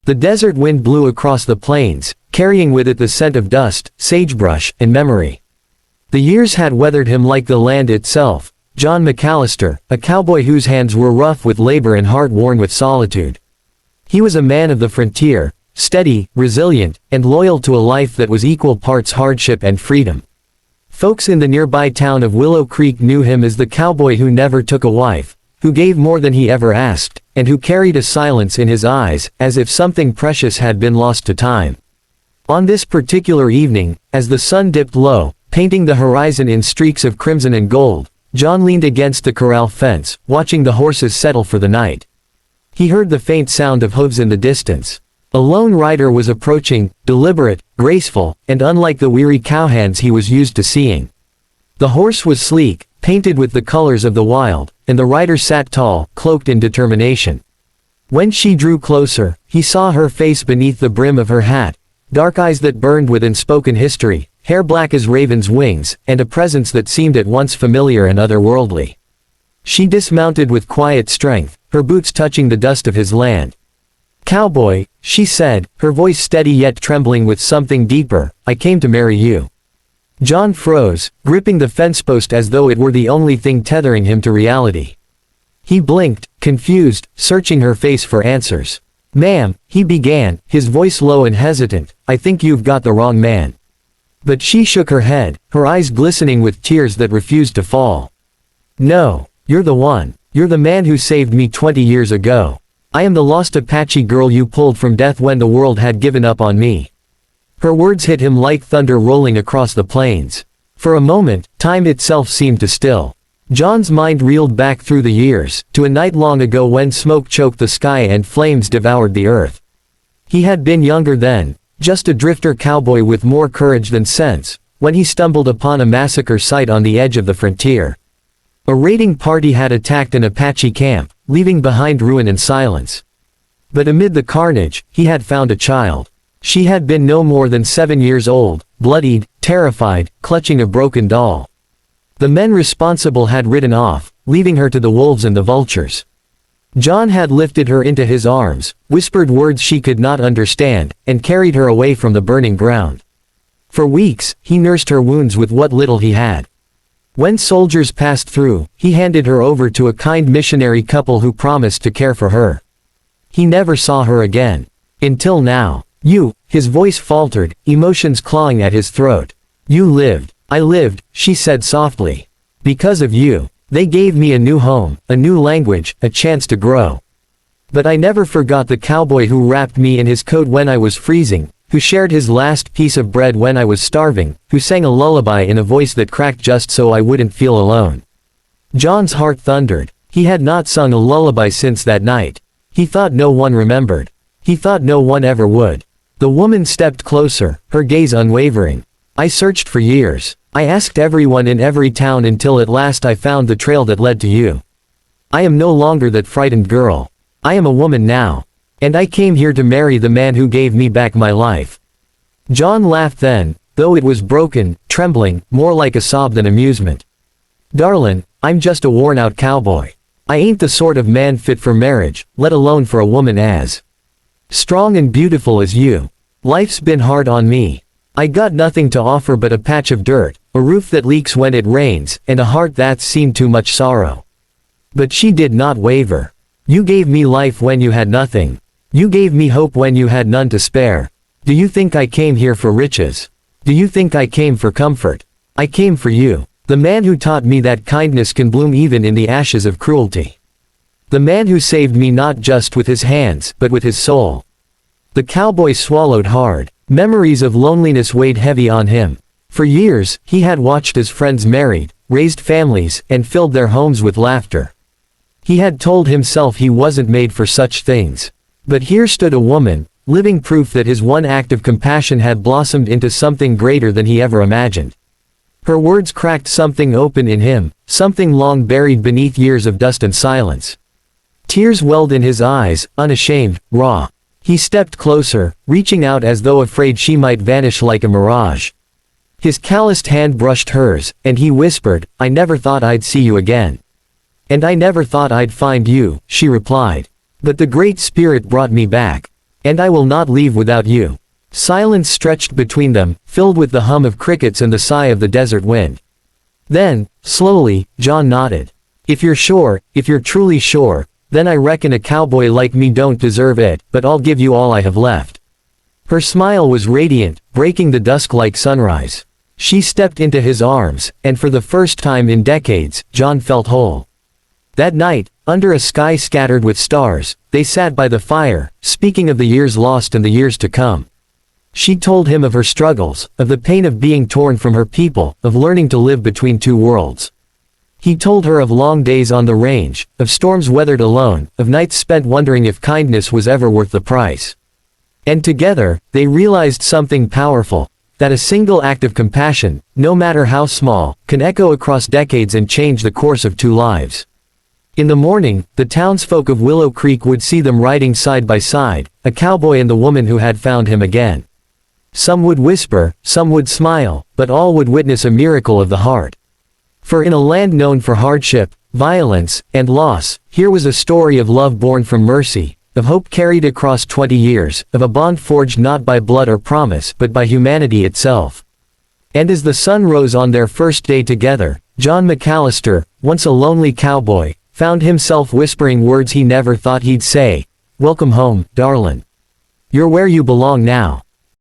The desert wind blew across the plains, carrying with it the scent of dust, sagebrush, and memory. The years had weathered him like the land itself. John McAllister, a cowboy whose hands were rough with labor and heart worn with solitude. He was a man of the frontier, steady, resilient, and loyal to a life that was equal parts hardship and freedom. Folks in the nearby town of Willow Creek knew him as the cowboy who never took a wife, who gave more than he ever asked, and who carried a silence in his eyes, as if something precious had been lost to time. On this particular evening, as the sun dipped low, painting the horizon in streaks of crimson and gold, John leaned against the corral fence, watching the horses settle for the night. He heard the faint sound of hooves in the distance. A lone rider was approaching, deliberate, graceful, and unlike the weary cowhands he was used to seeing. The horse was sleek, painted with the colors of the wild, and the rider sat tall, cloaked in determination. When she drew closer, he saw her face beneath the brim of her hat, dark eyes that burned with unspoken history, hair black as raven's wings, and a presence that seemed at once familiar and otherworldly. She dismounted with quiet strength, her boots touching the dust of his land. "Cowboy," she said, her voice steady yet trembling with something deeper, "I came to marry you." John froze, gripping the fence post as though it were the only thing tethering him to reality. He blinked, confused, searching her face for answers. "Ma'am," he began, his voice low and hesitant, "I think you've got the wrong man." But she shook her head, her eyes glistening with tears that refused to fall. "No, you're the one. You're the man who saved me 20 years ago. I am the lost Apache girl you pulled from death when the world had given up on me." Her words hit him like thunder rolling across the plains. For a moment, time itself seemed to still. John's mind reeled back through the years, to a night long ago when smoke choked the sky and flames devoured the earth. He had been younger then, just a drifter cowboy with more courage than sense, when he stumbled upon a massacre site on the edge of the frontier. A raiding party had attacked an Apache camp, leaving behind ruin and silence. But amid the carnage, he had found a child. She had been no more than 7 years old, bloodied, terrified, clutching a broken doll. The men responsible had ridden off, leaving her to the wolves and the vultures. John had lifted her into his arms, whispered words she could not understand, and carried her away from the burning ground. For weeks, he nursed her wounds with what little he had. When soldiers passed through, he handed her over to a kind missionary couple who promised to care for her. He never saw her again. Until now. "You," his voice faltered, emotions clawing at his throat. "You lived. I lived," she said softly. "Because of you. They gave me a new home, a new language, a chance to grow. But I never forgot the cowboy who wrapped me in his coat when I was freezing, who shared his last piece of bread when I was starving, who sang a lullaby in a voice that cracked just so I wouldn't feel alone." John's heart thundered. He had not sung a lullaby since that night. He thought no one remembered. He thought no one ever would. The woman stepped closer, her gaze unwavering. "I searched for years. I asked everyone in every town until at last I found the trail that led to you. I am no longer that frightened girl. I am a woman now. And I came here to marry the man who gave me back my life." John laughed then, though it was broken, trembling, more like a sob than amusement. "Darlin', I'm just a worn-out cowboy. I ain't the sort of man fit for marriage, let alone for a woman as strong and beautiful as you. Life's been hard on me. I got nothing to offer but a patch of dirt, a roof that leaks when it rains, and a heart that's seen too much sorrow." But she did not waver. "You gave me life when you had nothing. You gave me hope when you had none to spare. Do you think I came here for riches? Do you think I came for comfort? I came for you. The man who taught me that kindness can bloom even in the ashes of cruelty. The man who saved me not just with his hands, but with his soul." The cowboy swallowed hard. Memories of loneliness weighed heavy on him. For years, he had watched his friends married, raised families, and filled their homes with laughter. He had told himself he wasn't made for such things. But here stood a woman, living proof that his one act of compassion had blossomed into something greater than he ever imagined. Her words cracked something open in him, something long buried beneath years of dust and silence. Tears welled in his eyes, unashamed, raw. He stepped closer, reaching out as though afraid she might vanish like a mirage. His calloused hand brushed hers, and he whispered, "I never thought I'd see you again." "And I never thought I'd find you," she replied. "But the Great Spirit brought me back. And I will not leave without you." Silence stretched between them, filled with the hum of crickets and the sigh of the desert wind. Then, slowly, John nodded. If you're truly sure, then I reckon a cowboy like me don't deserve it, but I'll give you all I have left." Her smile was radiant, breaking the dusk like sunrise. She stepped into his arms, and for the first time in decades, John felt whole. That night, under a sky scattered with stars, they sat by the fire, speaking of the years lost and the years to come. She told him of her struggles, of the pain of being torn from her people, of learning to live between two worlds. He told her of long days on the range, of storms weathered alone, of nights spent wondering if kindness was ever worth the price. And together, they realized something powerful, that a single act of compassion, no matter how small, can echo across decades and change the course of two lives. In the morning, the townsfolk of Willow Creek would see them riding side by side, a cowboy and the woman who had found him again. Some would whisper, some would smile, but all would witness a miracle of the heart. For in a land known for hardship, violence, and loss, here was a story of love born from mercy, of hope carried across 20 years, of a bond forged not by blood or promise but by humanity itself. And as the sun rose on their first day together, John McAllister, once a lonely cowboy, found himself whispering words he never thought he'd say. "Welcome home, darlin'. You're where you belong now."